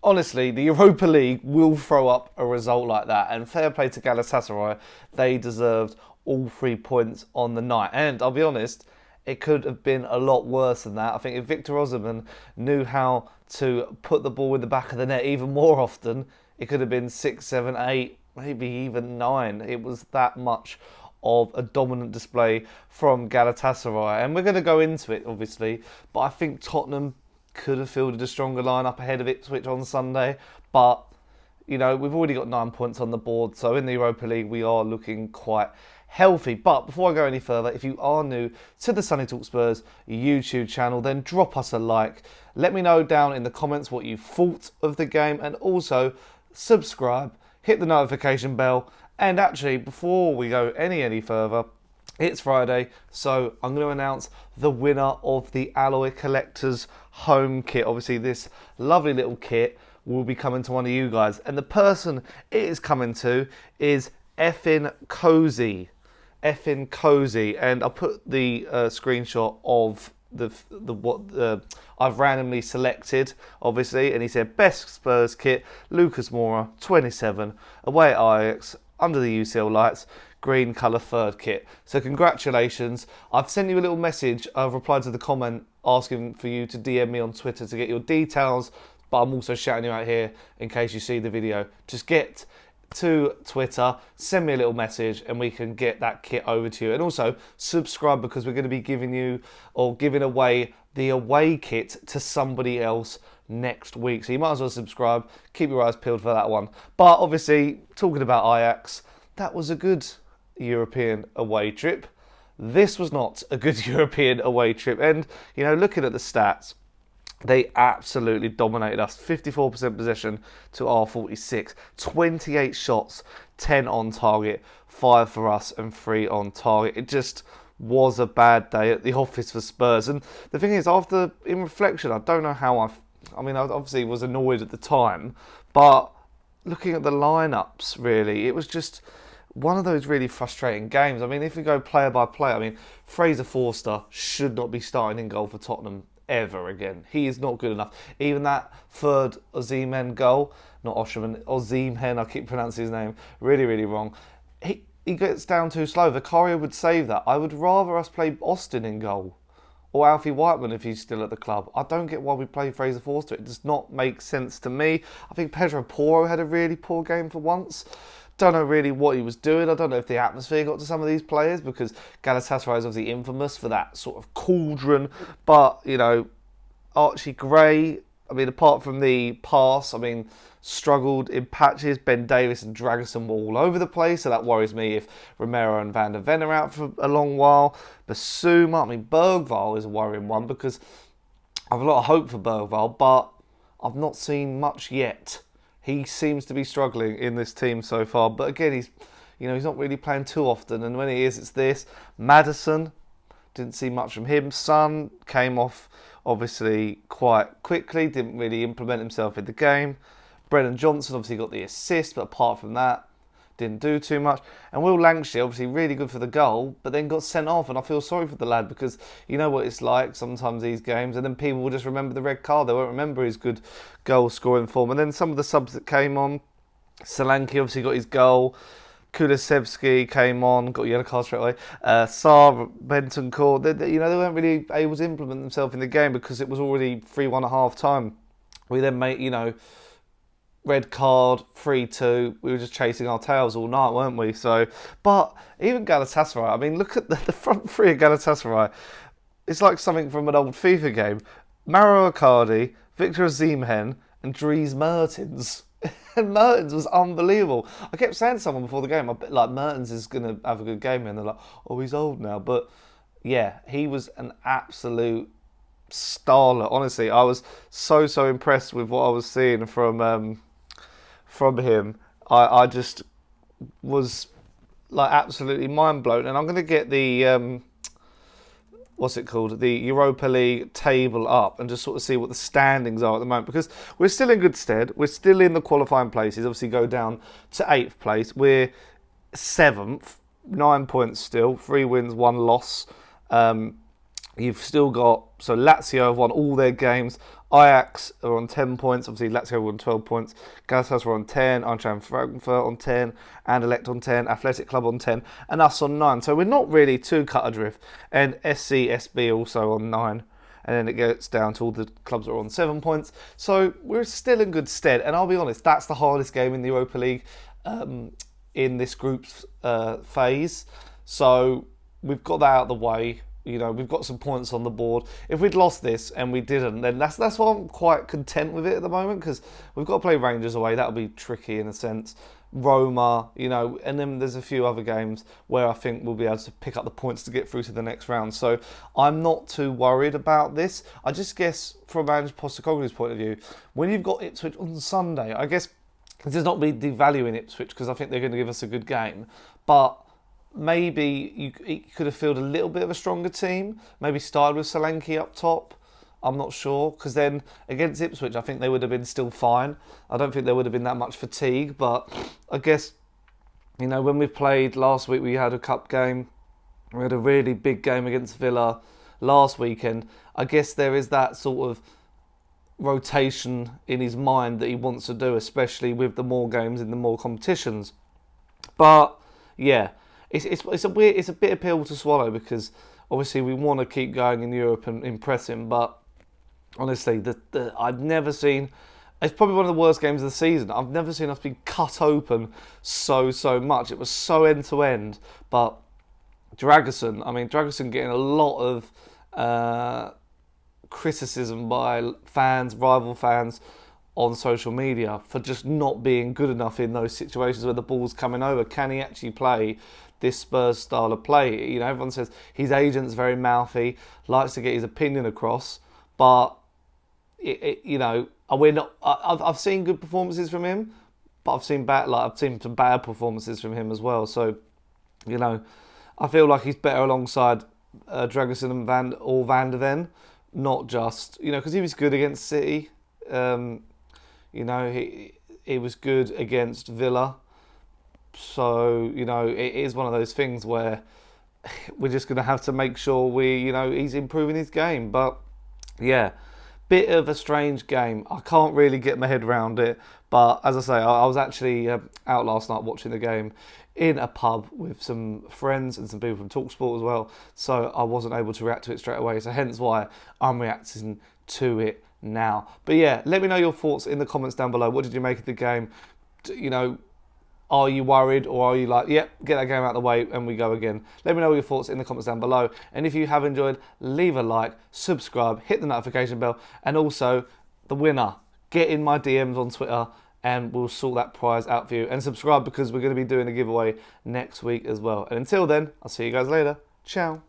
honestly, the Europa League will throw up a result like that. And fair play to Galatasaray, they deserved all 3 points on the night. And I'll be honest, it could have been a lot worse than that. I think if Victor Osimhen knew how to put the ball in the back of the net even more often, it could have been 6, 7, 8, maybe even 9. It was that much of a dominant display from Galatasaray. And we're going to go into it, obviously, but I think Tottenham could have fielded a stronger lineup ahead of Ipswich on Sunday. But, you know, we've already got 9 points on the board, so in the Europa League we are looking quite healthy. But before I go any further, if you are new to the Sunny Talk Spurs YouTube channel, then drop us a like. Let me know down in the comments what you thought of the game, and also subscribe, hit the notification bell. And actually, before we go any further, it's Friday, so I'm going to announce the winner of the Alloy Collectors home kit. Obviously, this lovely little kit will be coming to one of you guys, and the person it is coming to is Effin Cozy. Effin Cozy, and I'll put the screenshot of what I've randomly selected, obviously, and he said best Spurs kit, Lucas Moura, 27, away at Ajax, under the UCL lights, green colour third kit. So congratulations. I've sent you a little message. I've replied to the comment asking for you to DM me on Twitter to get your details, but I'm also shouting you out here in case you see the video. Just get to Twitter, send me a little message, and we can get that kit over to you. And also subscribe, because we're going to be giving away the away kit to somebody else next week. So you might as well subscribe. Keep your eyes peeled for that one. But obviously, talking about Ajax, that was a good European away trip. This was not a good European away trip. And, you know, looking at the stats, they absolutely dominated us. 54% possession to our 46. 28 shots, 10 on target, 5 for us and 3 on target. It just was a bad day at the office for Spurs. And the thing is, in reflection, I don't know how I obviously was annoyed at the time, but looking at the lineups, really, it was just one of those really frustrating games. I mean, if we go player by player, I mean, Fraser Forster should not be starting in goal for Tottenham ever again. He is not good enough. Even that third Osimhen goal, not Osimhen, Osimhen, I keep pronouncing his name really wrong. He gets down too slow. Vicario would save that. I would rather us play Austin in goal, or Alfie Whiteman if he's still at the club. I don't get why we play Fraser Forster. It does not make sense to me. I think Pedro Porro had a really poor game for once. Don't know really what he was doing. I don't know if the atmosphere got to some of these players, because Galatasaray is obviously infamous for that sort of cauldron. But, you know, Archie Gray, I mean, apart from the pass, I mean, struggled in patches. Ben Davis and Davison were all over the place, so that worries me if Romero and Van der Ven are out for a long while. Basuma, I mean, Bergvall is a worrying one, because I have a lot of hope for Bergvall, but I've not seen much yet. He seems to be struggling in this team so far, but again, he's not really playing too often, and when he is, it's this. Maddison, didn't see much from him. Son came off, obviously, quite quickly, didn't really implement himself in the game. Brennan Johnson obviously got the assist, but apart from that, didn't do too much. And Will Lankshear, obviously really good for the goal, but then got sent off, and I feel sorry for the lad, because you know what it's like sometimes these games, and then people will just remember the red card. They won't remember his good goal scoring form. And then some of the subs that came on, Solanke obviously got his goal. Kulusevski came on, got a yellow card straight away. Sarr, Bentancur, they weren't really able to implement themselves in the game, because it was already 3-1 at half time. We then made, red card, 3-2. We were just chasing our tails all night, weren't we? So, but even Galatasaray, I mean, look at the front three of Galatasaray. It's like something from an old FIFA game. Mauro Icardi, Victor Osimhen, and Dries Mertens. And Mertens was unbelievable. I kept saying to someone before the game, I bet like Mertens is going to have a good game, and they're like, oh, he's old now. But yeah, he was an absolute starlet. Honestly, I was so impressed with what I was seeing from him. I just was like absolutely mind blown. And I'm going to get the the Europa League table up and just sort of see what the standings are at the moment, because we're still in good stead. We're still in the qualifying places. Obviously go down to 8th place. We're 7th, 9 points still, 3 wins, 1 loss. You've still got, so Lazio have won all their games. Ajax are on 10 points. Obviously, Lazio are on 12 points. Galatasaray are on 10. Eintracht Frankfurt on 10. Anderlecht on 10. Athletic Club on 10. And us on 9. So we're not really too cut adrift. And SC, also on 9. And then it gets down to all the clubs that are on 7 points. So we're still in good stead. And I'll be honest, that's the hardest game in the Europa League in this group's phase. So we've got that out of the way. You know, we've got some points on the board. If we'd lost this and we didn't, then that's why I'm quite content with it at the moment, because we've got to play Rangers away. That'll be tricky in a sense. Roma, you know, and then there's a few other games where I think we'll be able to pick up the points to get through to the next round. So I'm not too worried about this. I just guess from Ange Postecoglou's point of view, when you've got Ipswich on Sunday, I guess it does not be devaluing Ipswich, because I think they're going to give us a good game. But maybe you could have fielded a little bit of a stronger team. Maybe started with Solanke up top. I'm not sure, because then against Ipswich, I think they would have been still fine. I don't think there would have been that much fatigue, but I guess, you know, when we played last week, we had a cup game. We had a really big game against Villa last weekend. I guess there is that sort of rotation in his mind that he wants to do, especially with the more games in the more competitions. But yeah, it's a bit of pill to swallow, because obviously we want to keep going in Europe and impress him, but honestly, I've never seen. It's probably one of the worst games of the season. I've never seen us be cut open so much. It was so end to end. But Dragusin getting a lot of criticism by fans, rival fans, on social media for just not being good enough in those situations where the ball's coming over. Can he actually play this Spurs style of play? You know, everyone says his agent's very mouthy, likes to get his opinion across, but you know, we're not. I've seen good performances from him, but I've seen some bad performances from him as well. So, you know, I feel like he's better alongside Dragusin and Van der Ven, not just, you know, because he was good against City. You know, he was good against Villa. So, you know, it is one of those things where we're just going to have to make sure he's improving his game. But yeah, bit of a strange game. I can't really get my head around it. But as I say, I was actually out last night watching the game in a pub with some friends and some people from TalkSport as well. So I wasn't able to react to it straight away. So hence why I'm reacting to it now. But yeah, let me know your thoughts in the comments down below. What did you make of the game? You know, are you worried, or are you like, yep, get that game out of the way and we go again? Let me know your thoughts in the comments down below. And if you have enjoyed, leave a like, subscribe, hit the notification bell, and also the winner, get in my DMs on Twitter and we'll sort that prize out for you. And subscribe, because we're going to be doing a giveaway next week as well. And until then, I'll see you guys later. Ciao.